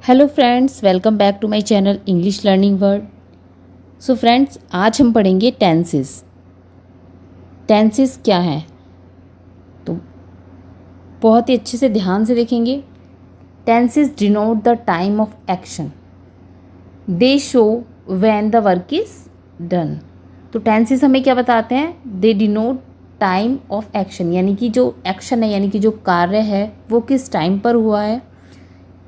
Hello friends, welcome back to my channel English learning word. So friends, आज हम पढ़ेंगे tenses. Tenses क्या है तो बहुत ही अच्छे से ध्यान से देखेंगे। Tenses denote the time of action, they show when the work is done. तो टेंसेस हमें क्या बताते हैं? दे डिनोट टाइम ऑफ एक्शन, यानी कि जो एक्शन है, यानी कि जो कार्य है वो किस टाइम पर हुआ है,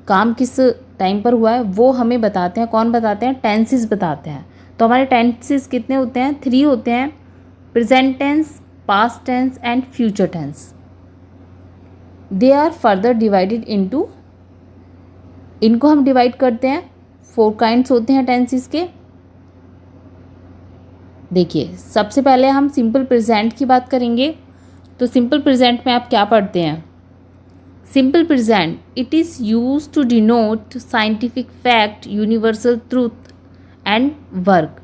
काम किस टाइम पर हुआ है, वो हमें बताते हैं। कौन बताते हैं? टेंसेस बताते हैं। तो हमारे टेंसेस कितने होते हैं? 3 होते हैं, present tense, past tense and future tense. They are further divided into, इनको हम डिवाइड करते हैं, 4 काइंड्स होते हैं टेंसेस के। देखिए, सबसे पहले हम सिंपल प्रेजेंट की बात करेंगे। तो सिंपल प्रेजेंट में आप क्या पढ़ते हैं? Simple present, it is used to denote scientific fact, universal truth and work.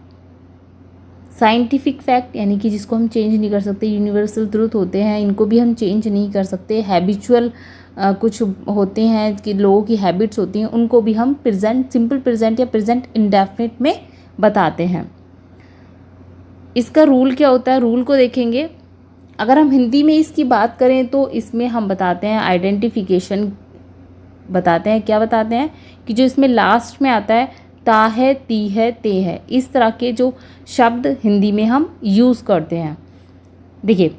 Scientific fact यानी कि जिसको हम चेंज नहीं कर सकते, यूनिवर्सल ट्रूथ होते हैं, इनको भी हम चेंज नहीं कर सकते। हैबिचुअल कुछ होते हैं कि लोगों की हैबिट्स होती हैं, उनको भी हम प्रेजेंट, सिंपल प्रेजेंट या प्रेजेंट इंडेफिनिट में बताते हैं। इसका रूल क्या होता है? रूल को देखेंगे। अगर हम हिंदी में इसकी बात करें तो इसमें हम बताते हैं आइडेंटिफिकेशन बताते हैं। क्या बताते हैं? कि जो इसमें लास्ट में आता है, ता है, ती है, ते है, इस तरह के जो शब्द हिंदी में हम यूज़ करते हैं। देखिए,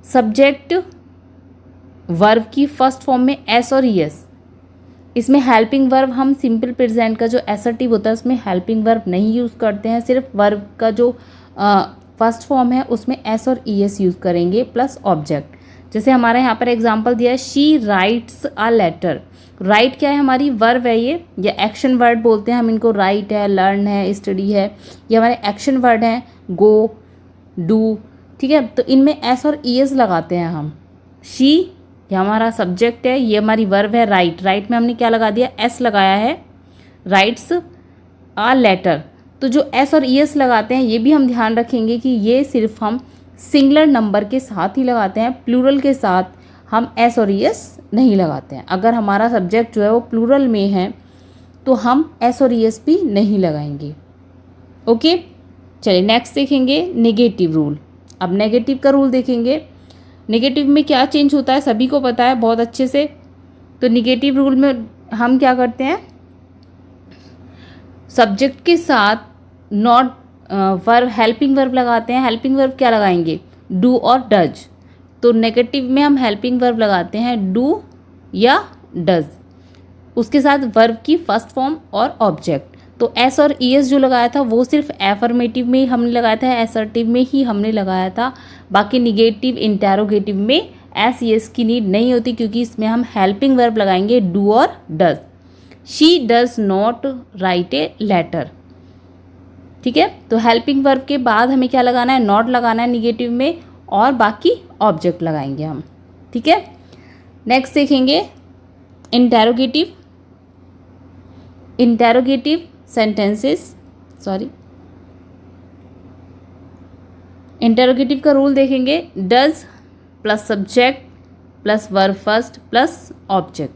सब्जेक्ट वर्ब की फर्स्ट फॉर्म में एस और ईएस। इसमें हेल्पिंग वर्ब हम सिंपल प्रेजेंट का जो एसर्टिव होता है उसमें हेल्पिंग वर्ब नहीं यूज़ करते हैं। सिर्फ वर्ब का जो फर्स्ट फॉर्म है उसमें एस और ई एस यूज़ करेंगे प्लस ऑब्जेक्ट। जैसे हमारे यहाँ पर एग्जांपल दिया है, she writes a letter. Write क्या है? हमारी वर्ब है ये, या एक्शन वर्ड बोलते हैं हम इनको। राइट है, लर्न है, स्टडी है, ये हमारे एक्शन वर्ड हैं। गो, डू, ठीक है। तो इनमें एस और ई एस लगाते हैं हम। शी ये हमारा सब्जेक्ट है, ये हमारी वर्ब है। राइट, राइट में हमने क्या लगा दिया? एस लगाया है। राइट्स अ लेटर, तो जो एस और ई एस लगाते हैं ये भी हम ध्यान रखेंगे कि ये सिर्फ हम सिंगुलर नंबर के साथ ही लगाते हैं, प्लूरल के साथ हम एस और ई एस नहीं लगाते हैं। अगर हमारा सब्जेक्ट जो है वो प्लूरल में है तो हम एस और ई एस भी नहीं लगाएंगे। ओके, चलिए नेक्स्ट देखेंगे नेगेटिव रूल। अब नेगेटिव का रूल देखेंगे। नेगेटिव में क्या चेंज होता है सभी को पता है बहुत अच्छे से। तो नेगेटिव रूल में हम क्या करते हैं? सब्जेक्ट के साथ नॉट वर्ब, हेल्पिंग वर्ब लगाते हैं। हेल्पिंग वर्ब क्या लगाएंगे? डू और डज। तो नेगेटिव में हम हेल्पिंग वर्ब लगाते हैं डू या डज, उसके साथ वर्ब की फर्स्ट फॉर्म और ऑब्जेक्ट। तो एस और ई एस जो लगाया था वो सिर्फ एफर्मेटिव में हमने लगाया था, एसर्टिव में ही हमने लगाया था। बाकी निगेटिव, इंटेरोगेटिव में एस ई एस की नीड नहीं होती, क्योंकि इसमें हम हेल्पिंग वर्ब लगाएंगे डू और does. She does not write a letter, ठीक है। तो हेल्पिंग वर्ब के बाद हमें क्या लगाना है? नॉट लगाना है निगेटिव में, और बाकी ऑब्जेक्ट लगाएंगे हम, ठीक है। नेक्स्ट देखेंगे इंटेरोगेटिव। इंटेरोगेटिव सेंटेंसेस, इंटेरोगेटिव का रूल देखेंगे। Does plus subject plus verb first plus object,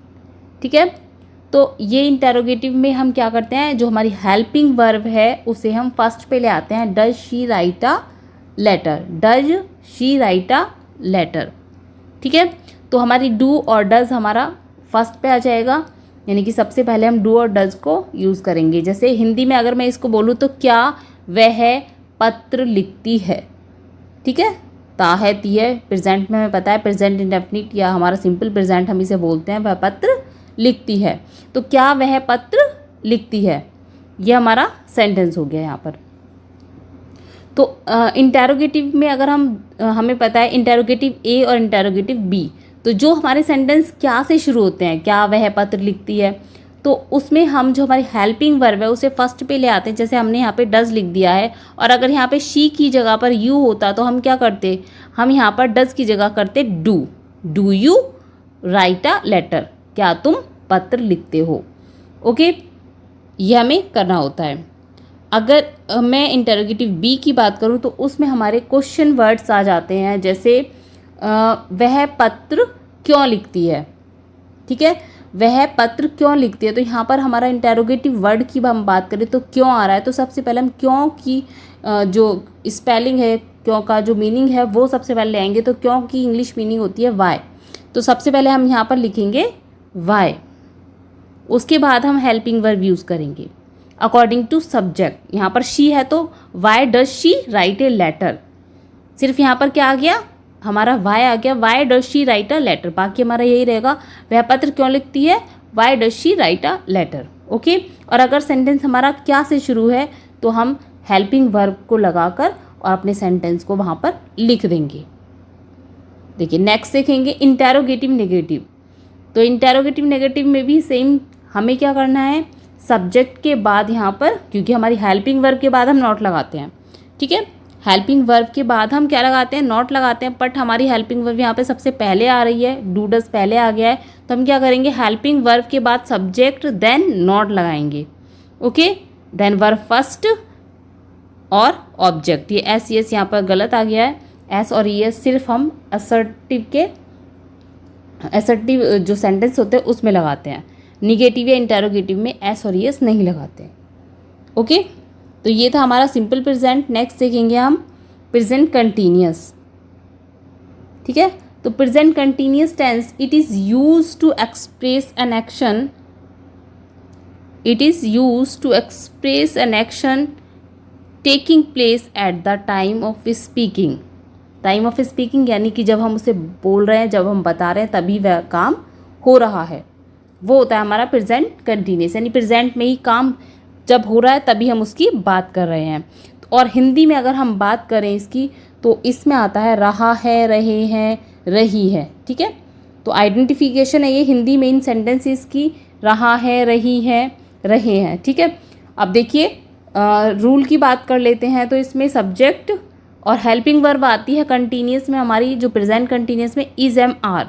ठीक है। तो ये इंटेरोगेटिव में हम क्या करते हैं? जो हमारी हेल्पिंग वर्ब है उसे हम फर्स्ट पे ले आते हैं। Does she write a letter, does she write a letter, ठीक है। तो हमारी डू और डज हमारा फर्स्ट पे आ जाएगा, यानी कि सबसे पहले हम डू और डज को यूज़ करेंगे। जैसे हिंदी में अगर मैं इसको बोलूँ तो क्या वह पत्र लिखती है, ठीक है। ता है, ती है, प्रेजेंट में हमें पता है प्रेजेंट इंडेफिनिट या हमारा सिंपल प्रेजेंट हम इसे बोलते हैं। वह पत्र लिखती है, तो क्या वह पत्र लिखती है, यह हमारा सेंटेंस हो गया यहाँ पर। तो इंटेरोगेटिव में अगर हमें पता है इंटेरोगेटिव ए और इंटेरोगेटिव बी, तो जो हमारे सेंटेंस क्या से शुरू होते हैं, क्या वह पत्र लिखती है, तो उसमें हम जो हमारी हेल्पिंग वर्ब है उसे फर्स्ट पे ले आते हैं। जैसे हमने यहाँ पे डज लिख दिया है, और अगर यहाँ पे शी की जगह पर यू होता तो हम क्या करते? हम यहाँ पर डज की जगह करते do. Do you write a letter, क्या तुम पत्र लिखते हो? ओके, यह हमें करना होता है। अगर मैं इंटेरोगेटिव बी की बात करूं तो उसमें हमारे क्वेश्चन वर्ड्स आ जाते हैं। जैसे वह पत्र क्यों लिखती है, ठीक है। वह पत्र क्यों लिखती है। तो यहाँ पर हमारा इंटेरोगेटिव वर्ड की हम बात करें तो क्यों आ रहा है, तो सबसे पहले हम क्यों की जो स्पेलिंग है, क्यों का जो मीनिंग है वो सबसे पहले ले आएंगे। तो क्यों की इंग्लिश मीनिंग होती है वाई, तो सबसे पहले हम यहाँ पर लिखेंगे वाई। उसके बाद हम हेल्पिंग वर्ब यूज़ करेंगे अकॉर्डिंग टू सब्जेक्ट। यहाँ पर शी है तो why does she write a letter, सिर्फ यहाँ पर क्या आ गया, हमारा वाई आ गया, why does she write a letter. बाकी हमारा यही रहेगा, वह पत्र क्यों लिखती है, why does she write a letter. Okay, और अगर सेंटेंस हमारा क्या से शुरू है तो हम हेल्पिंग वर्ब को लगाकर और अपने सेंटेंस को वहाँ पर लिख देंगे। देखिए नेक्स्ट देखेंगे इंटेरोगेटिव नेगेटिव। तो इंटेरोगेटिव नेगेटिव में भी सेम हमें क्या करना है, सब्जेक्ट के बाद यहाँ पर, क्योंकि हमारी हेल्पिंग वर्ब के बाद हम नॉट लगाते हैं, ठीक है, हेल्पिंग वर्ब के बाद हम क्या लगाते हैं, नॉट लगाते हैं, बट हमारी हेल्पिंग वर्ब यहाँ पे सबसे पहले आ रही है, डू डज पहले आ गया है, तो हम क्या करेंगे, हेल्पिंग वर्ब के बाद सब्जेक्ट देन नॉट लगाएंगे। ओके, देन वर्ब फर्स्ट और ऑब्जेक्ट। ये एस एस यहाँ पर गलत आ गया है, एस और एस सिर्फ हम असर्टिव जो सेंटेंस होते हैं उसमें लगाते हैं, निगेटिव या इंटेरोगेटिव में एस और एस नहीं लगाते हैं। ओके, तो ये था हमारा सिंपल प्रेजेंट। नेक्स्ट देखेंगे हम प्रेजेंट कंटिन्यूअस। ठीक है, तो present continuous tense it is use to express an action, it is use to express an action taking place at the time of speaking. Time of speaking यानी कि जब हम उसे बोल रहे हैं, जब हम बता रहे हैं तभी वह काम हो रहा है, वो होता है हमारा प्रेजेंट कंटिन्यूअस। यानी प्रेजेंट में ही काम जब हो रहा है तभी हम उसकी बात कर रहे हैं। और हिंदी में अगर हम बात करें इसकी तो इसमें आता है रहा है, रहे हैं, रही है। ठीक है, तो आइडेंटिफिकेशन है ये हिंदी में इन सेंटेंसेस की, रहा है, रही है, रहे हैं। ठीक है, अब देखिए रूल की बात कर लेते हैं। तो इसमें सब्जेक्ट और हेल्पिंग वर्ब आती है कंटिन्यूअस में हमारी, जो प्रेजेंट कंटिन्यूअस में इज एम आर।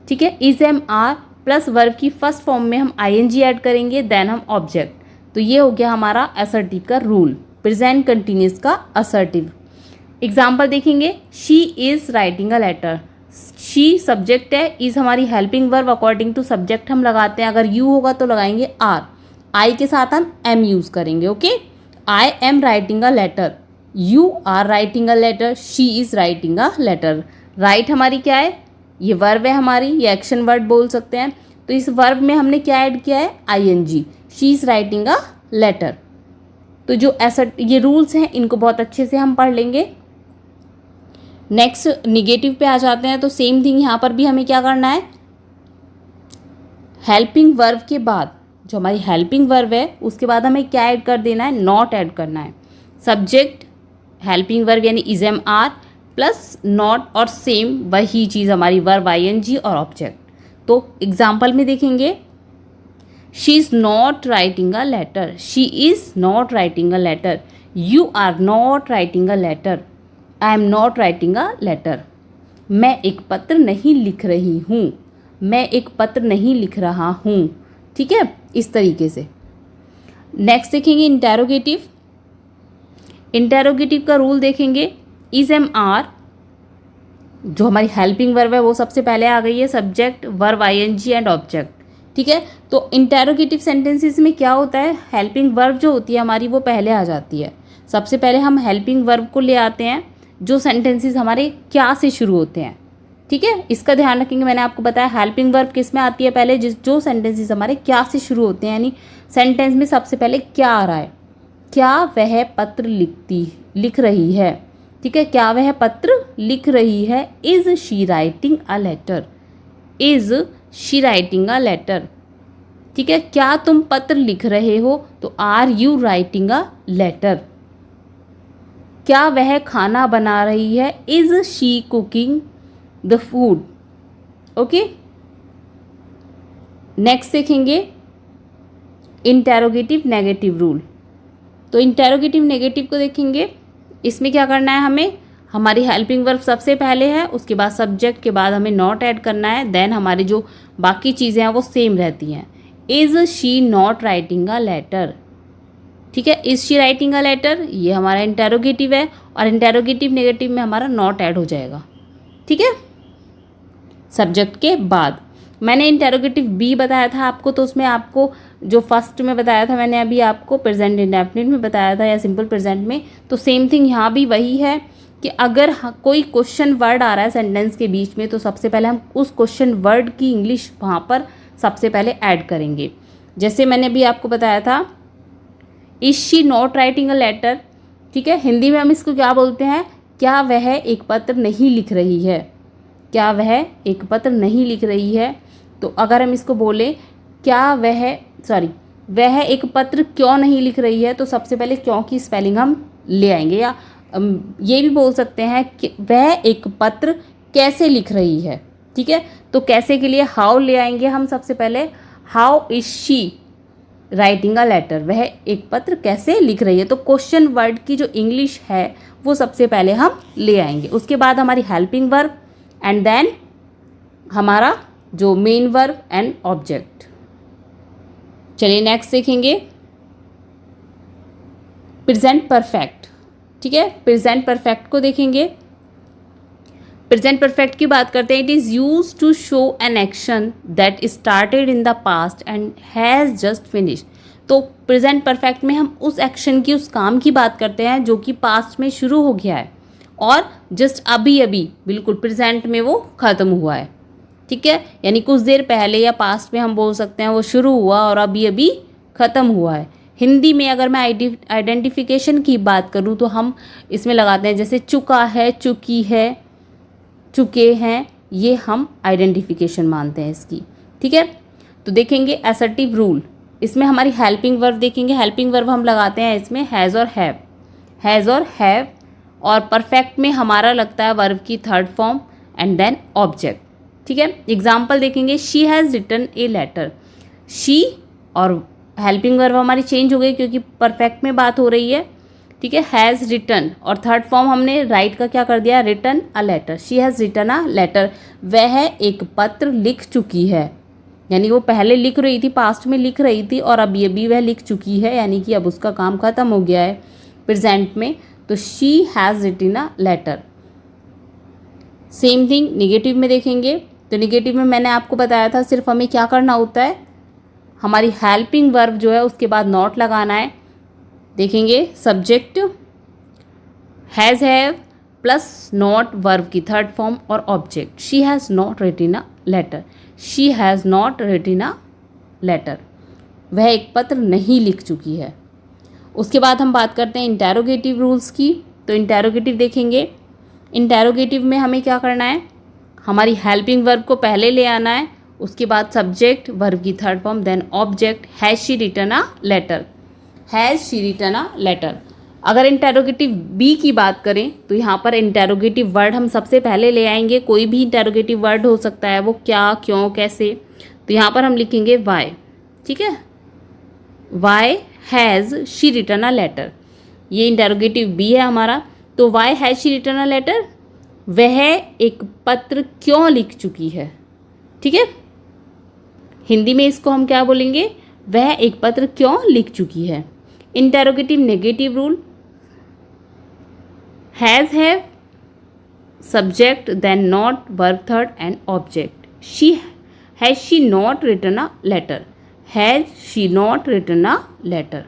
ठीक है, is am are plus verb की फर्स्ट फॉर्म में हम आईएनजी ऐड करेंगे, देन हम ऑब्जेक्ट। तो ये हो गया हमारा असर्टिव का रूल, प्रेजेंट कंटिन्यूअस का असर्टिव। एग्जाम्पल देखेंगे, she is writing a letter. She subject है, इज़ हमारी helping verb, according to subject हम लगाते हैं। अगर यू होगा तो लगाएंगे आर, आई के साथ हम एम यूज़ करेंगे। Okay, I am writing a letter, you are writing a letter, she is writing a letter. Write हमारी क्या है, ये वर्ब है हमारी, ये एक्शन वर्ड बोल सकते हैं। तो इस वर्ब में हमने क्या ऐड किया है, ING, she is writing a letter. तो जो ऐसा ये रूल्स हैं इनको बहुत अच्छे से हम पढ़ लेंगे। नेक्स्ट निगेटिव पे आ जाते हैं। तो सेम थिंग यहाँ पर भी हमें क्या करना है, हेल्पिंग वर्ब के बाद जो हमारी हेल्पिंग वर्ब है उसके बाद हमें क्या ऐड कर देना है, नॉट ऐड करना है। सब्जेक्ट हेल्पिंग वर्ब यानी is am are plus not, और सेम वही चीज़ हमारी वर्ब आईएनजी और ऑब्जेक्ट। तो एग्जाम्पल में देखेंगे, she is not writing a letter, she is not writing a letter, you are not writing a letter, I am not writing a letter. मैं एक पत्र नहीं लिख रही हूँ, मैं एक पत्र नहीं लिख रहा हूँ। ठीक है, इस तरीके से। नेक्स्ट देखेंगे इंटेरोगेटिव। इंटेरोगेटिव का रूल देखेंगे, इज एम आर जो हमारी हेल्पिंग वर्ब है वो सबसे पहले आ गई है, subject verb ING and object. ठीक है, तो इंटेरोगेटिव सेंटेंसेस में क्या होता है, हेल्पिंग वर्ब जो होती है हमारी वो पहले आ जाती है। सबसे पहले हम हेल्पिंग वर्ब को ले आते हैं जो सेंटेंसेस हमारे क्या से शुरू होते हैं। ठीक है, इसका ध्यान रखेंगे। मैंने आपको बताया हेल्पिंग वर्ब किस में आती है, पहले जो सेंटेंसेस हमारे क्या से शुरू होते हैं, यानी सेंटेंस में सबसे पहले क्या आ रहा है, क्या वह पत्र लिख रही है। ठीक है, क्या वह पत्र लिख रही है, is she writing a letter, is she writing a letter. ठीक है, क्या तुम पत्र लिख रहे हो, तो are you writing a letter. क्या वह खाना बना रही है, is she cooking the food. Okay, next देखेंगे इंटेरोगेटिव नेगेटिव रूल। तो इंटेरोगेटिव नेगेटिव को देखेंगे, इसमें क्या करना है हमें, हमारी हेल्पिंग वर्ब सबसे पहले है, उसके बाद सब्जेक्ट के बाद हमें नॉट ऐड करना है, देन हमारी जो बाकी चीज़ें हैं वो सेम रहती हैं। Is she not writing a letter. ठीक है, is she writing a letter ये हमारा इंटेरोगेटिव है, और इंटेरोगेटिव नेगेटिव में हमारा नॉट ऐड हो जाएगा। ठीक है, सब्जेक्ट के बाद। मैंने इंटेरोगेटिव बी बताया था आपको, तो उसमें आपको जो फर्स्ट में बताया था मैंने अभी आपको प्रेजेंट इंडेफिनिट में बताया था या सिंपल प्रेजेंट में, तो सेम थिंग यहाँ भी वही है कि अगर कोई क्वेश्चन वर्ड आ रहा है सेंटेंस के बीच में तो सबसे पहले हम उस क्वेश्चन वर्ड की इंग्लिश वहाँ पर सबसे पहले ऐड करेंगे। जैसे मैंने अभी आपको बताया था, is she not writing a letter, ठीक है, हिंदी में हम इसको क्या बोलते हैं, क्या वह एक पत्र नहीं लिख रही है, क्या वह एक पत्र नहीं लिख रही है। तो अगर हम इसको बोले क्या वह एक पत्र क्यों नहीं लिख रही है, तो सबसे पहले क्यों की स्पेलिंग हम ले आएंगे, या ये भी बोल सकते हैं कि वह एक पत्र कैसे लिख रही है, ठीक है। तो कैसे के लिए हाउ ले आएंगे हम सबसे पहले, how is she writing a letter, वह एक पत्र कैसे लिख रही है। तो क्वेश्चन वर्ड की जो इंग्लिश है वो सबसे पहले हम ले आएंगे, उसके बाद हमारी हेल्पिंग वर्ब एंड देन हमारा जो मेन वर्ब एंड ऑब्जेक्ट। चलिए नेक्स्ट देखेंगे प्रेजेंट परफेक्ट, ठीक है। प्रेजेंट परफेक्ट को देखेंगे, प्रेजेंट परफेक्ट की बात करते हैं। It is use to show an action that started in the past and has just finish. तो प्रेजेंट परफेक्ट में हम उस एक्शन की, उस काम की बात करते हैं जो कि पास्ट में शुरू हो गया है और जस्ट अभी अभी बिल्कुल प्रेजेंट में वो ख़त्म हुआ है, ठीक है। यानी कुछ देर पहले या पास्ट में हम बोल सकते हैं वो शुरू हुआ और अभी अभी ख़त्म हुआ है। हिंदी में अगर मैं आइडेंटिफिकेशन की बात करूँ तो हम इसमें लगाते हैं जैसे चुका है, चुकी है, चुके हैं, ये हम आइडेंटिफिकेशन मानते हैं इसकी, ठीक है। तो देखेंगे असर्टिव रूल, इसमें हमारी हेल्पिंग वर्ब देखेंगे। हेल्पिंग वर्ब हम लगाते हैं इसमें हैज़ और हैव, हैज़ और हैव, और परफेक्ट में हमारा लगता है वर्ब की third form and then object, ठीक है। एग्जाम्पल देखेंगे, she has written a letter, she और हेल्पिंग वर्ब हमारी चेंज हो गई क्योंकि परफेक्ट में बात हो रही है, ठीक है। हैज़ रिटन और थर्ड फॉर्म हमने राइट का क्या कर दिया, written a letter, she has written a letter, वह एक पत्र लिख चुकी है। यानी वो पहले लिख रही थी, पास्ट में लिख रही थी और अभी अभी वह लिख चुकी है, यानी कि अब उसका काम ख़त्म हो गया है प्रेजेंट में। तो she has written a letter. Same thing negative में देखेंगे, तो निगेटिव में मैंने आपको बताया था सिर्फ हमें क्या करना होता है, हमारी हेल्पिंग वर्ब जो है उसके बाद नॉट लगाना है। देखेंगे subject has have plus not verb की थर्ड फॉर्म और object, she has not written a letter, she has not written a letter, वह एक पत्र नहीं लिख चुकी है। उसके बाद हम बात करते हैं इंटेरोगेटिव रूल्स की। तो इंटेरोगेटिव देखेंगे, इंटेरोगेटिव में हमें क्या करना है, हमारी हेल्पिंग वर्ब को पहले ले आना है, उसके बाद सब्जेक्ट, वर्ब की third form, then object, has she written a letter, has she written a letter. अगर इंटेरोगेटिव बी की बात करें तो यहाँ पर इंटेरोगेटिव वर्ड हम सबसे पहले ले आएंगे, कोई भी इंटेरोगेटिव वर्ड हो सकता है, वो क्या, क्यों, कैसे। तो यहाँ पर हम लिखेंगे वाई, ठीक है, why has she written a letter, ये इंटेरोगेटिव बी है हमारा। तो why has she written a letter, वह एक पत्र क्यों लिख चुकी है, ठीक है। हिंदी में इसको हम क्या बोलेंगे, वह एक पत्र क्यों लिख चुकी है। Interrogative negative rule, has have subject then not verb third and object, she has she not written a letter, has she not written a letter.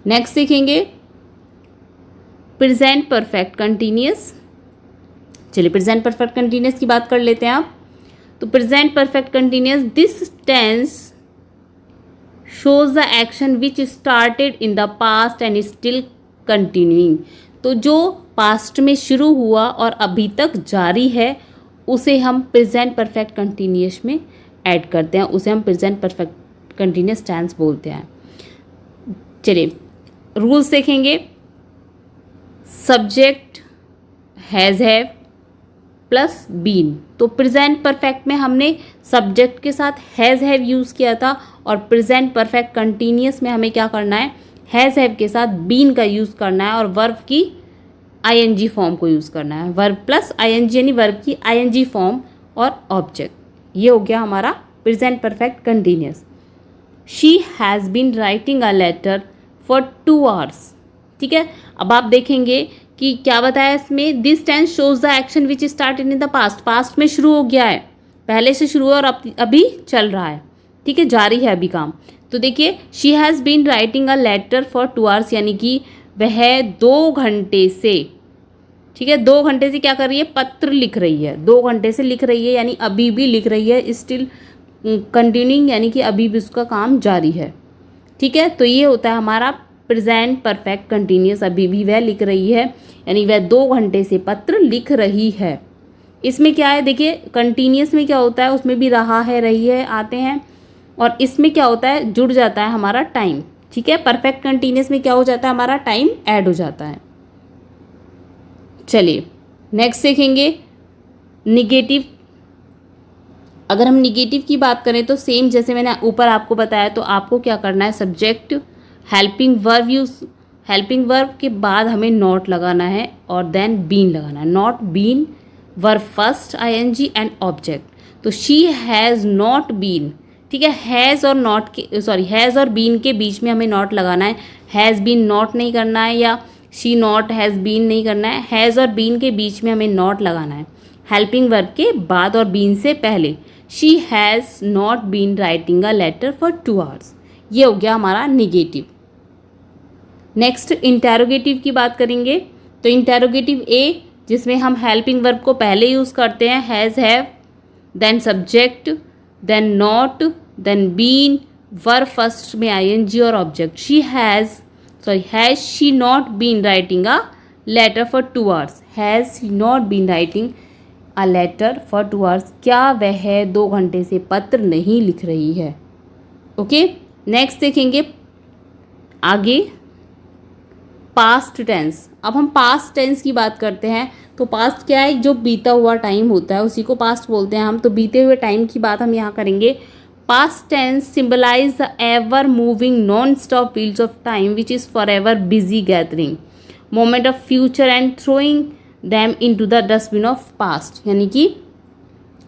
Next देखेंगे प्रेजेंट परफेक्ट कंटिन्यूअस। चलिए प्रेजेंट परफेक्ट कंटिन्यूअस की बात कर लेते हैं आप। तो present perfect continuous, this tense shows the action which started in the past and still continuing. तो जो पास्ट में शुरू हुआ और अभी तक जारी है उसे हम प्रेजेंट परफेक्ट कंटिन्यूअस में ऐड करते हैं, उसे हम प्रेजेंट परफेक्ट कंटिन्यूअस टेंस बोलते हैं। चलिए रूल्स देखेंगे, subject has have plus been. तो प्रेजेंट परफेक्ट में हमने सब्जेक्ट के साथ हैज़ हैव यूज़ किया था और प्रेजेंट परफेक्ट कंटिन्यूअस में हमें क्या करना है, हैज़ हैव के साथ बीन का यूज़ करना है और वर्ब की आईएनजी फॉर्म को यूज़ करना है, वर्ब प्लस आईएनजी यानी वर्ब की आईएनजी फॉर्म और ऑब्जेक्ट। ये हो गया हमारा present perfect continuous. She has been writing a letter for 2 hours, ठीक है। अब आप देखेंगे कि क्या बताया इसमें, this tense shows the action which started in the past, past में शुरू हो गया है, पहले से शुरू हुआ और अभी चल रहा है, ठीक है, जारी है अभी काम। तो देखिए she has been writing a letter for 2 hours, यानी कि वह 2 घंटे से, ठीक है, 2 घंटे से क्या कर रही है, पत्र लिख रही है, 2 घंटे से लिख रही है, यानी अभी भी लिख रही है, स्टिल कंटिन्यूइंग, यानी कि अभी भी उसका काम जारी है, ठीक है। तो ये होता है हमारा प्रेजेंट परफेक्ट कंटिन्यूस, अभी भी वह लिख रही है, यानी वह 2 घंटे से पत्र लिख रही है। इसमें क्या है, देखिए कंटिन्यूस में क्या होता है, उसमें भी रहा है, रही है आते हैं, और इसमें क्या होता है, जुड़ जाता है हमारा टाइम, ठीक है। परफेक्ट कंटिन्यूस में क्या हो जाता है, हमारा टाइम ऐड हो जाता है। चलिए नेक्स्ट देखेंगे निगेटिव। अगर हम निगेटिव की बात करें तो सेम जैसे मैंने ऊपर आपको बताया, तो आपको क्या करना है, subject helping verb use, helping verb के बाद हमें नॉट लगाना है और देन बीन लगाना है, not been verb first ING and object. तो शी हैज़ नॉट बीन, ठीक है, हैज़ और नॉट के सॉरी हैज़ और बीन के बीच में हमें नॉट लगाना है, हैज़ बीन नॉट नहीं करना है, या शी नॉट हैज़ बीन नहीं करना है, हैज़ और बीन के बीच में हमें नॉट लगाना है, हेल्पिंग वर्ब के बाद और बीन से पहले। She has not been writing a letter for 2 hours, ये हो गया हमारा निगेटिव। नेक्स्ट इंटेरोगेटिव की बात करेंगे, तो इंटेरोगेटिव ए, जिसमें हम हेल्पिंग वर्ब को पहले यूज़ करते हैं, has, have, then subject, then not, then been, verb first में आईएनजी और object. Has she not been writing a letter for 2 hours, has she not been writing a letter for 2 hours, क्या वह 2 घंटे से पत्र नहीं लिख रही है। ओके, नेक्स्ट देखेंगे आगे पास्ट टेंस। अब हम पास्ट टेंस की बात करते हैं, तो पास्ट क्या है, जो बीता हुआ टाइम होता है उसी को पास्ट बोलते हैं हम। तो बीते हुए टाइम की बात हम यहाँ करेंगे। Past tense symbolise the ever moving non stop wheels of time which is for ever busy gathering moment of future and throwing them into the dustbin of past, यानी कि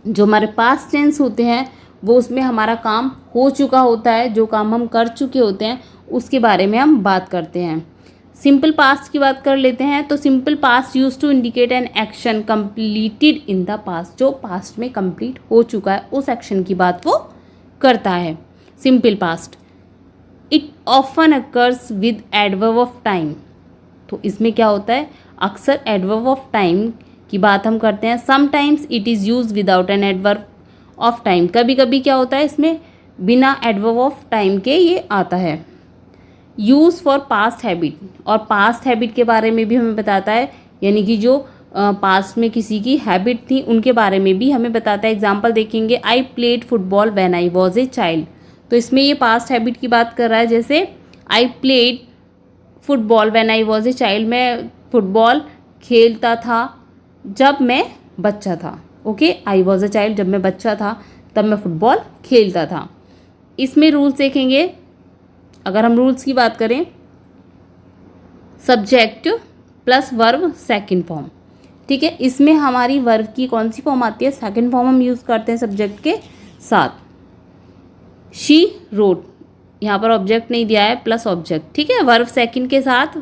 जो हमारे पास्ट टेंस होते हैं वो उसमें हमारा काम हो चुका होता है, जो काम हम कर चुके होते हैं उसके बारे में हम बात करते हैं। सिंपल पास्ट की बात कर लेते हैं, तो simple past use to indicate an action completed in the past, जो पास्ट में कंप्लीट हो चुका है उस एक्शन की बात वो करता है simple past. It often occurs with adverb of time, तो इसमें क्या होता है, अक्सर एडवर्ब ऑफ टाइम की बात हम करते हैं। Sometimes it is use without an adverb of time, कभी कभी क्या होता है इसमें बिना एडवर्ब ऑफ टाइम के ये आता है। यूज़ फॉर पास्ट हैबिट, और पास्ट हैबिट के बारे में भी हमें बताता है, यानी कि जो पास्ट में किसी की हैबिट थी उनके बारे में भी हमें बताता है। एग्जाम्पल देखेंगे, I played football when I was a child, तो इसमें ये पास्ट हैबिट की बात कर रहा है। जैसे I played football when I was a child, मैं फुटबॉल खेलता था जब मैं बच्चा था। Okay, I was a child, जब मैं बच्चा था तब मैं फुटबॉल खेलता था। इसमें रूल्स देखेंगे, अगर हम रूल्स की बात करें, subject plus verb second form, ठीक है, इसमें हमारी वर्ब की कौन सी फॉर्म आती है, सेकंड फॉर्म हम यूज़ करते हैं सब्जेक्ट के साथ। शी रोट, यहाँ पर ऑब्जेक्ट नहीं दिया है, प्लस ऑब्जेक्ट, ठीक है, वर्ब सेकंड के साथ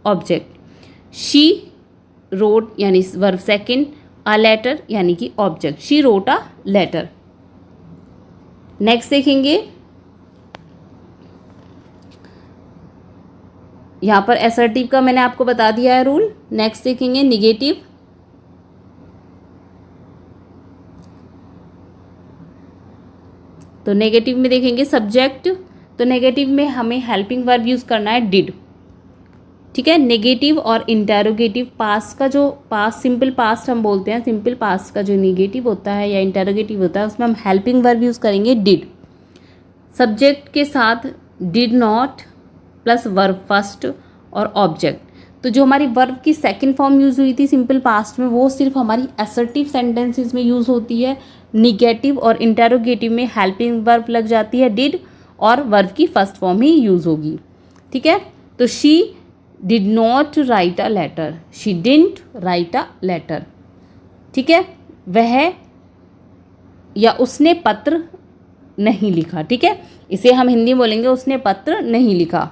ऑब्जेक्ट। शी रोट यानी वर्ब सेकंड, अ लेटर यानी कि object, she wrote a letter. Next देखेंगे, यहाँ पर असर्टिव का मैंने आपको बता दिया है रूल। नेक्स्ट देखेंगे निगेटिव। तो नेगेटिव में देखेंगे सब्जेक्ट, तो नेगेटिव में हमें हेल्पिंग वर्ब यूज़ करना है डिड, ठीक है। नेगेटिव और इंटेरोगेटिव, पास्ट का जो पास्ट सिंपल पास्ट हम बोलते हैं, सिंपल पास्ट का जो नेगेटिव होता है या इंटेरोगेटिव होता है उसमें हम हेल्पिंग वर्ब यूज़ करेंगे डिड। सब्जेक्ट के साथ did not plus verb first और ऑब्जेक्ट। तो जो हमारी वर्ब की सेकंड फॉर्म यूज़ हुई थी सिंपल पास्ट में, वो सिर्फ हमारी असर्टिव सेंटेंसेस में यूज़ होती है। निगेटिव और इंटेरोगेटिव में हेल्पिंग वर्ब लग जाती है डिड, और वर्ब की फर्स्ट फॉर्म ही यूज़ होगी, ठीक है। तो she did not write a letter, she didn't write a letter, ठीक है, वह या उसने पत्र नहीं लिखा, ठीक है, इसे हम हिंदी में बोलेंगे उसने पत्र नहीं लिखा।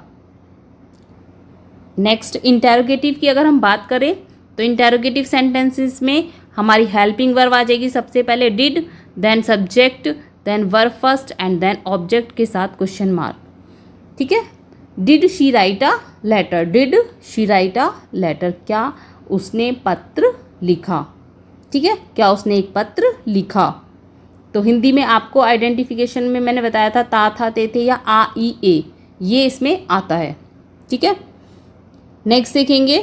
नेक्स्ट इंटेरोगेटिव की अगर हम बात करें, तो इंटेरोगेटिव सेंटेंसेस में हमारी हेल्पिंग वर्ब आ जाएगी सबसे पहले did, then subject, then verb first and then object के साथ क्वेश्चन मार्क। ठीक है। Did she write a letter, did she write a letter, क्या उसने पत्र लिखा। ठीक है, क्या उसने एक पत्र लिखा। तो हिंदी में आपको आइडेंटिफिकेशन में मैंने बताया था ता था ते थे या आ ई ए, ये इसमें आता है। ठीक है। नेक्स्ट देखेंगे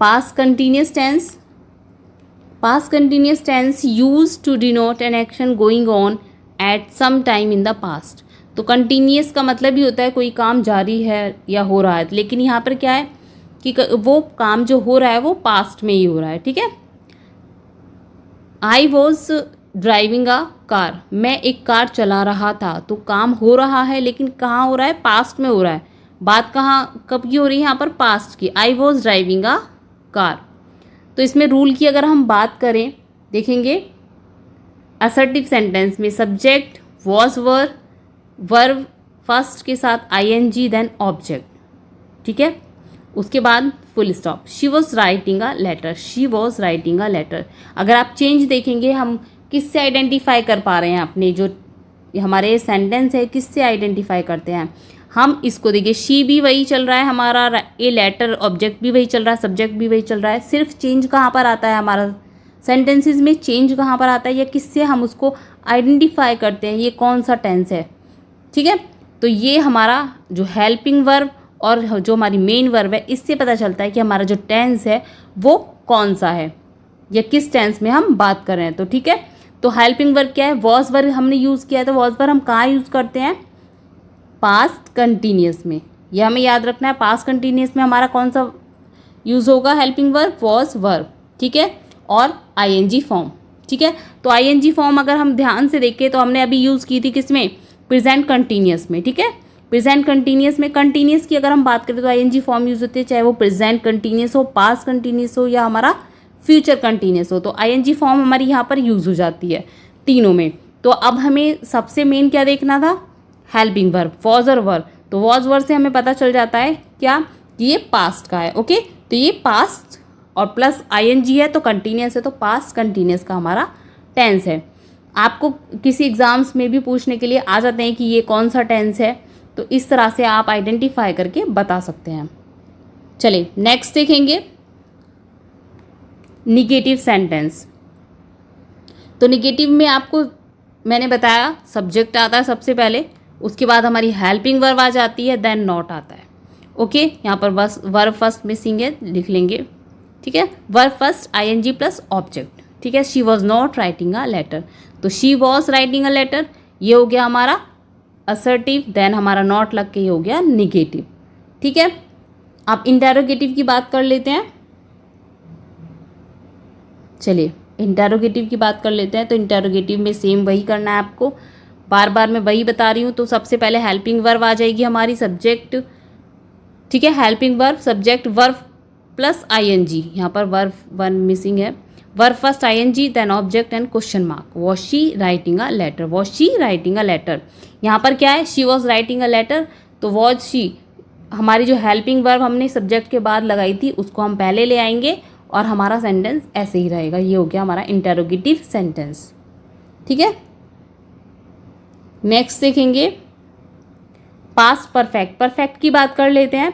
past continuous tense. Past continuous tense use to denote an action going on at some time in the past. तो कंटिन्यूअस का मतलब ही होता है कोई काम जारी है या हो रहा है, लेकिन यहाँ पर क्या है कि वो काम जो हो रहा है वो पास्ट में ही हो रहा है। ठीक है। आई वॉज ड्राइविंग अ कार, मैं एक कार चला रहा था। तो काम हो रहा है लेकिन कहाँ हो रहा है, पास्ट में हो रहा है। बात कहाँ कब की हो रही है, यहाँ पर पास्ट की। I was driving a car. तो इसमें रूल की अगर हम बात करें, देखेंगे असर्टिव सेंटेंस में subject was were, verb first के साथ आईएनजी देन ऑब्जेक्ट। ठीक है। उसके बाद full stop. She was writing a letter, she was writing a letter. अगर आप चेंज देखेंगे हम किससे आइडेंटिफाई कर पा रहे हैं, अपने जो हमारे सेंटेंस है किससे आइडेंटिफाई करते हैं हम इसको। देखिए शी भी वही चल रहा है हमारा, ए लेटर ऑब्जेक्ट भी वही चल रहा है, सब्जेक्ट भी वही चल रहा है। सिर्फ चेंज कहाँ पर आता है, हमारा सेंटेंसेस में चेंज कहाँ पर आता है या किससे हम उसको आइडेंटिफाई करते हैं, ये कौन सा टेंस है। ठीक है। तो ये हमारा जो हेल्पिंग वर्ब और जो हमारी मेन वर्ब है, इससे पता चलता है कि हमारा जो टेंस है वो कौन सा है या किस टेंस में हम बात कर रहे हैं। तो ठीक है। तो हेल्पिंग वर्ब क्या है, वॉज वर्ब हमने यूज़ किया है। तो वॉज वर्ब हम कहाँ यूज़ करते हैं, पास्ट कंटिन्यूअस में। यह हमें याद रखना है, पास्ट कंटिन्यूअस में हमारा कौन सा यूज़ होगा, हेल्पिंग वर्ब वॉज वर्ब। ठीक है। और आईएनजी फॉर्म। ठीक है। तो आईएनजी फॉर्म अगर हम ध्यान से देखें तो हमने अभी यूज़ की थी किसमें, प्रेजेंट कंटिन्यूअस में। ठीक है। प्रेजेंट कंटिन्यूअस में, कंटिन्यूअस की अगर हम बात करें तो आईएनजी फॉर्म यूज होती है, चाहे वो प्रेजेंट कंटिन्यूअस हो, पास्ट कंटिन्यूअस हो या हमारा फ्यूचर कंटिन्यूअस हो। तो आईएनजी फॉर्म हमारी यहाँ पर यूज हो जाती है तीनों में। तो अब हमें सबसे मेन क्या देखना था, हेल्पिंग वर्ब वॉज और वर्ब। तो वॉज वर्ब से हमें पता चल जाता है क्या कि ये पास्ट का है। ओके। तो ये पास्ट और प्लस आईएनजी है तो कंटिन्यूअस है, तो पास्ट कंटिन्यूअस का हमारा टेंस है। आपको किसी एग्जाम्स में भी पूछने के लिए आ जाते हैं कि ये कौन सा टेंस है, तो इस तरह से आप आइडेंटिफाई करके बता सकते हैं। चलिए नेक्स्ट देखेंगे निगेटिव सेंटेंस। तो निगेटिव में आपको मैंने बताया सब्जेक्ट आता है सबसे पहले, उसके बाद हमारी हेल्पिंग वर्ब आ जाती है, देन नॉट आता है। ओके। यहाँ पर बस वर्ब फर्स्ट मिसिंग है, लिख लेंगे। ठीक है। Verb first ING plus object. ठीक है। She was not writing a letter, तो she was writing a letter, ये हो गया हमारा असर्टिव, देन हमारा नॉट लग के हो गया निगेटिव। ठीक है। आप इंटेरोगेटिव की बात कर लेते हैं। चलिए इंटेरोगेटिव की बात कर लेते हैं। तो इंटेरोगेटिव में सेम वही करना है आपको, बार बार मैं वही बता रही हूँ। तो सबसे पहले हेल्पिंग वर्ब आ जाएगी हमारी, सब्जेक्ट। ठीक है। Helping verb subject verb plus I N G, यहाँ पर वर्ब वन मिसिंग है। Verb first I N G then object and question mark. Was she writing a letter, was she writing a letter. यहाँ पर क्या है, she was writing a letter, तो was she हमारी जो हेल्पिंग वर्ब हमने सब्जेक्ट के बाद लगाई थी उसको हम पहले ले आएंगे और हमारा सेंटेंस ऐसे ही रहेगा। ये हो गया हमारा इंटेरोगेटिव सेंटेंस। ठीक है। नेक्स्ट देखेंगे पास्ट परफेक्ट। परफेक्ट की बात कर लेते हैं।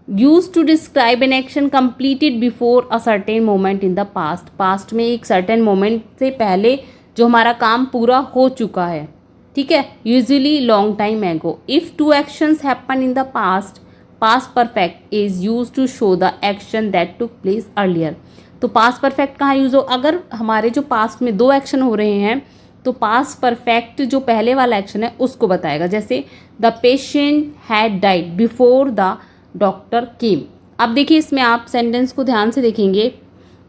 Use to describe an action completed before a certain moment in the past. Past में एक सर्टेन मोमेंट से पहले जो हमारा काम पूरा हो चुका है। ठीक है। Usually long time ago. If two actions happen in the past, past perfect is use to show the action that took place earlier. तो पास्ट परफेक्ट कहाँ यूज हो, अगर हमारे जो पास्ट में दो एक्शन हो रहे हैं तो पास्ट परफेक्ट जो पहले वाला एक्शन है उसको बताएगा। जैसे the patient had died before the doctor केम। अब देखिए इसमें आप सेंटेंस को ध्यान से देखेंगे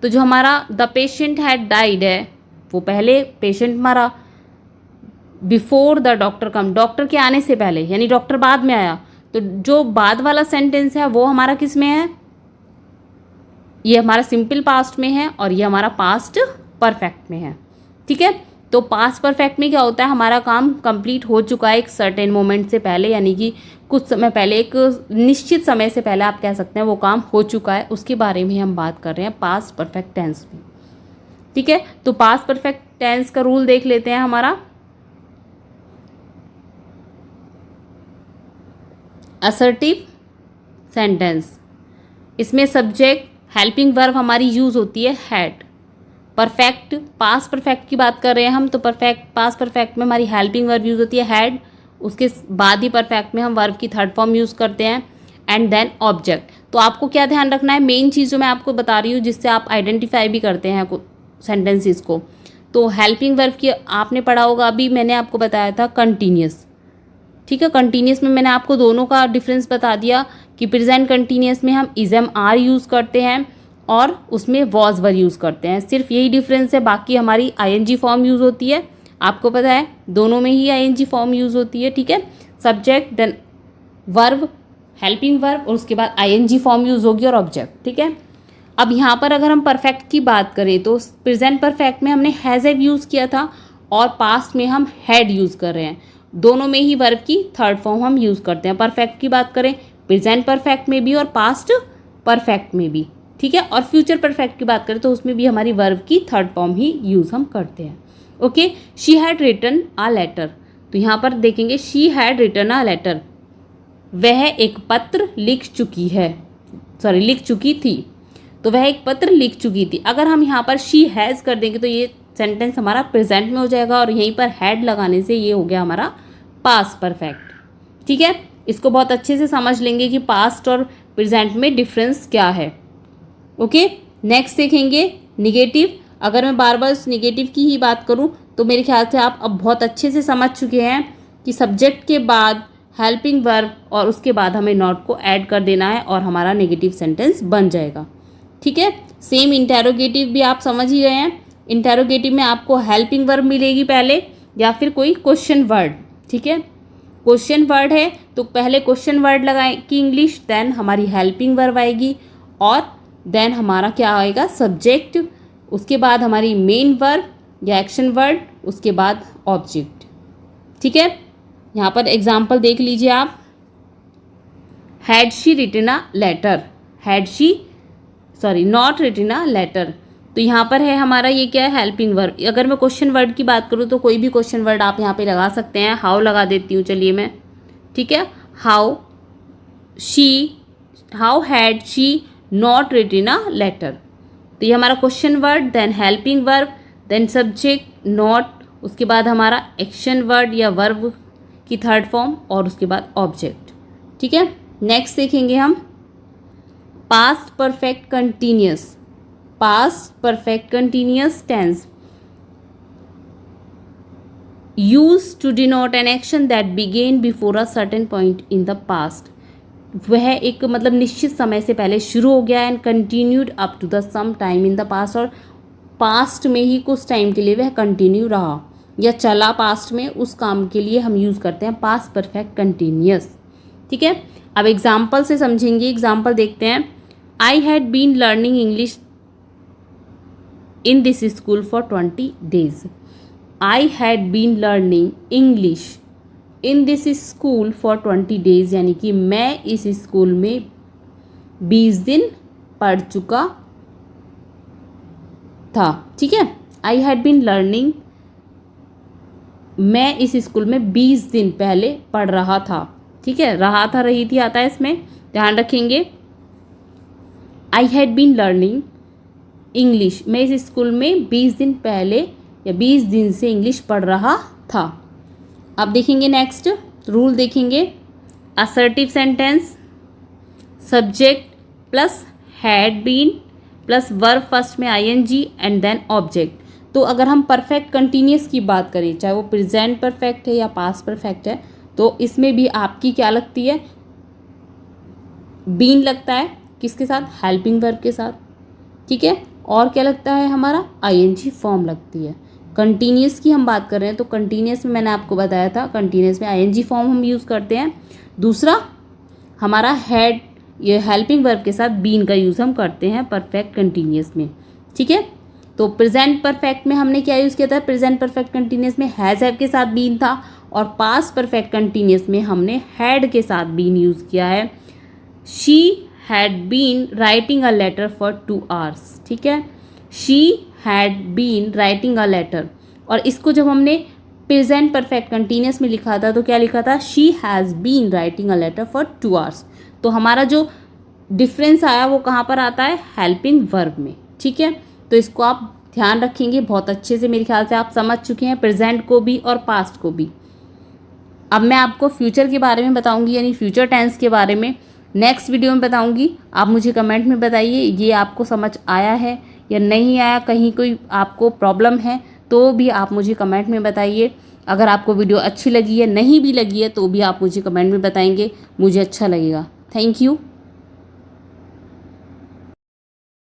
तो जो हमारा द पेशेंट हैड डाइड है वो पहले पेशेंट मरा, before the doctor come doctor के आने से पहले, यानी डॉक्टर बाद में आया। तो जो बाद वाला सेंटेंस है वो हमारा किस में है, ये हमारा सिंपल पास्ट में है और ये हमारा पास्ट परफेक्ट में है। ठीक है। तो पास्ट परफेक्ट में क्या होता है, हमारा काम कंप्लीट हो चुका है एक सर्टेन मोमेंट से पहले, यानी कि कुछ समय पहले, एक निश्चित समय से पहले आप कह सकते हैं वो काम हो चुका है, उसके बारे में हम बात कर रहे हैं पास्ट परफेक्ट टेंस में। ठीक है। तो पास्ट परफेक्ट टेंस का रूल देख लेते हैं हमारा। असर्टिव सेंटेंस, इसमें सब्जेक्ट हेल्पिंग वर्ब हमारी यूज होती है हैड। परफेक्ट पास्ट परफेक्ट की बात कर रहे हैं हम, तो परफेक्ट पास्ट परफेक्ट में हमारी हेल्पिंग वर्ब यूज होती है हैड, उसके बाद ही परफेक्ट में हम वर्ब की थर्ड फॉर्म यूज करते हैं, एंड देन ऑब्जेक्ट। तो आपको क्या ध्यान रखना है, मेन चीज़ जो मैं आपको बता रही हूँ जिससे आप आइडेंटिफाई भी करते हैं सेंटेंसेस को। तो हेल्पिंग वर्ब की आपने पढ़ा होगा, अभी मैंने आपको बताया था कंटिन्यूस, ठीक है। कंटिन्यूस में मैंने आपको दोनों का डिफरेंस बता दिया कि प्रेजेंट कंटिन्यूस में हम इज़म आर यूज़ करते हैं और उसमें वॉज वर यूज़ करते हैं, सिर्फ यही डिफरेंस है। बाकी हमारी आईएनजी फॉर्म यूज़ होती है, आपको पता है दोनों में ही आईएनजी फॉर्म यूज़ होती है, ठीक है। Subject then verb helping verb और उसके बाद आईएनजी फॉर्म यूज़ होगी और ऑब्जेक्ट, ठीक है। अब यहाँ पर अगर हम परफेक्ट की बात करें तो प्रेजेंट परफेक्ट में हमने हैज़ हैव यूज़ किया था और पास्ट में हम हैड यूज़ कर रहे हैं, दोनों में ही वर्ब की थर्ड फॉर्म हम यूज़ करते हैं। परफेक्ट की बात करें प्रेजेंट परफेक्ट में भी और पास्ट परफेक्ट में भी, ठीक है। और फ्यूचर परफेक्ट की बात करें तो उसमें भी हमारी वर्ब की थर्ड फॉर्म ही यूज़ हम करते हैं। Okay, she had written a letter, तो यहाँ पर देखेंगे she had written a letter, वह एक पत्र लिख चुकी थी, तो वह एक पत्र लिख चुकी थी। अगर हम यहाँ पर शी हैज़ कर देंगे तो ये सेंटेंस हमारा प्रेजेंट में हो जाएगा और यहीं पर हैड लगाने से ये हो गया हमारा पास्ट परफेक्ट, ठीक है। इसको बहुत अच्छे से समझ लेंगे कि पास्ट और प्रेजेंट में डिफरेंस क्या है। ओके, नेक्स्ट देखेंगे निगेटिव। अगर मैं बार बार उस निगेटिव की ही बात करूं तो मेरे ख्याल से आप अब बहुत अच्छे से समझ चुके हैं कि सब्जेक्ट के बाद हेल्पिंग वर्ब और उसके बाद हमें नॉट को ऐड कर देना है और हमारा नेगेटिव सेंटेंस बन जाएगा, ठीक है। सेम इंटेरोगेटिव भी आप समझ ही गए हैं। इंटेरोगेटिव में आपको हेल्पिंग वर्ब मिलेगी पहले या फिर कोई क्वेश्चन वर्ड, ठीक है। क्वेश्चन वर्ड है तो पहले क्वेश्चन वर्ड लगाएगी इंग्लिश, देन हमारी हेल्पिंग वर्ब आएगी और देन हमारा क्या आएगा सब्जेक्ट, उसके बाद हमारी मेन वर्ब या एक्शन वर्ड, उसके बाद ऑब्जेक्ट, ठीक है। यहाँ पर एग्जाम्पल देख लीजिए आप। Had she written a letter, not written a letter, तो यहाँ पर है हमारा ये क्या है हेल्पिंग वर्ब। अगर मैं क्वेश्चन वर्ड की बात करूँ तो कोई भी क्वेश्चन वर्ड आप यहाँ पे लगा सकते हैं। हाउ लगा देती हूँ चलिए मैं, ठीक है। How had she not written a letter, तो ये हमारा question word, then helping verb, then subject not, उसके बाद हमारा एक्शन वर्ड या वर्ब की थर्ड फॉर्म और उसके बाद ऑब्जेक्ट, ठीक है। नेक्स्ट देखेंगे हम past perfect continuous tense, use to denote an action that began before a certain point in the past, वह एक मतलब निश्चित समय से पहले शुरू हो गया and continued up to the some time in the past, और पास्ट में ही कुछ टाइम के लिए वह कंटिन्यू रहा या चला पास्ट में, उस काम के लिए हम यूज़ करते हैं पास्ट परफेक्ट कंटिन्यूअस, ठीक है। अब एग्जाम्पल से समझेंगे, एग्जाम्पल देखते हैं। I had been learning English in this school for 20 days, I had been learning English in this school for 20 days, यानी कि मैं इस स्कूल में 20 दिन पढ़ चुका था, ठीक है। आई हैड बीन लर्निंग, मैं इस स्कूल में 20 दिन पहले पढ़ रहा था, ठीक है। रहा था रही थी आता है इसमें, ध्यान रखेंगे। I had been learning English, मैं इस स्कूल में 20 दिन पहले या 20 दिन से इंग्लिश पढ़ रहा था। अब देखेंगे नेक्स्ट रूल देखेंगे, assertive sentence, subject plus had been plus verb first में आईएनजी एंड देन ऑब्जेक्ट। तो अगर हम परफेक्ट कंटिन्यूअस की बात करें, चाहे वो प्रेजेंट परफेक्ट है या पास्ट परफेक्ट है, तो इसमें भी आपकी क्या लगती है, बीन लगता है किसके साथ, हेल्पिंग वर्ब के साथ, ठीक है। और क्या लगता है हमारा आईएनजी फॉर्म लगती है। कंटिन्यूअस की हम बात कर रहे हैं तो कंटिन्यूअस में मैंने आपको बताया था, कंटिन्यूअस में आईएनजी फॉर्म हम यूज़ करते हैं। दूसरा हमारा हैड, ये हेल्पिंग वर्ब के साथ बीन का यूज़ हम करते हैं परफेक्ट कंटिन्यूअस में, ठीक है। तो प्रेजेंट परफेक्ट में हमने क्या यूज़ किया था, प्रेजेंट परफेक्ट कंटिन्यूअस में हैज़ हैव के साथ बीन था, और पास्ट परफेक्ट कंटिन्यूअस में हमने हैड के साथ बीन यूज़ किया है। She had been writing a letter for 2 hours, ठीक है। She had been writing a letter, और इसको जब हमने प्रेजेंट परफेक्ट कंटिन्यूस में लिखा था तो क्या लिखा था, she has been writing a letter for 2 hours। तो हमारा जो डिफरेंस आया वो कहाँ पर आता है, हेल्पिंग वर्ब में। ठीक है, तो इसको आप ध्यान रखेंगे बहुत अच्छे से। मेरे ख्याल से आप समझ चुके हैं प्रेजेंट को भी और पास्ट को भी। अब मैं आपको फ्यूचर के बारे में बताऊंगी, यानी फ्यूचर टेंस के बारे में नेक्स्ट वीडियो में बताऊंगी। आप मुझे कमेंट में बताइए ये आपको समझ आया है या नहीं आया, कहीं कोई आपको प्रॉब्लम है तो भी आप मुझे कमेंट में बताइए। अगर आपको वीडियो अच्छी लगी है, नहीं भी लगी है तो भी आप मुझे कमेंट में बताएंगे, मुझे अच्छा लगेगा। Thank you.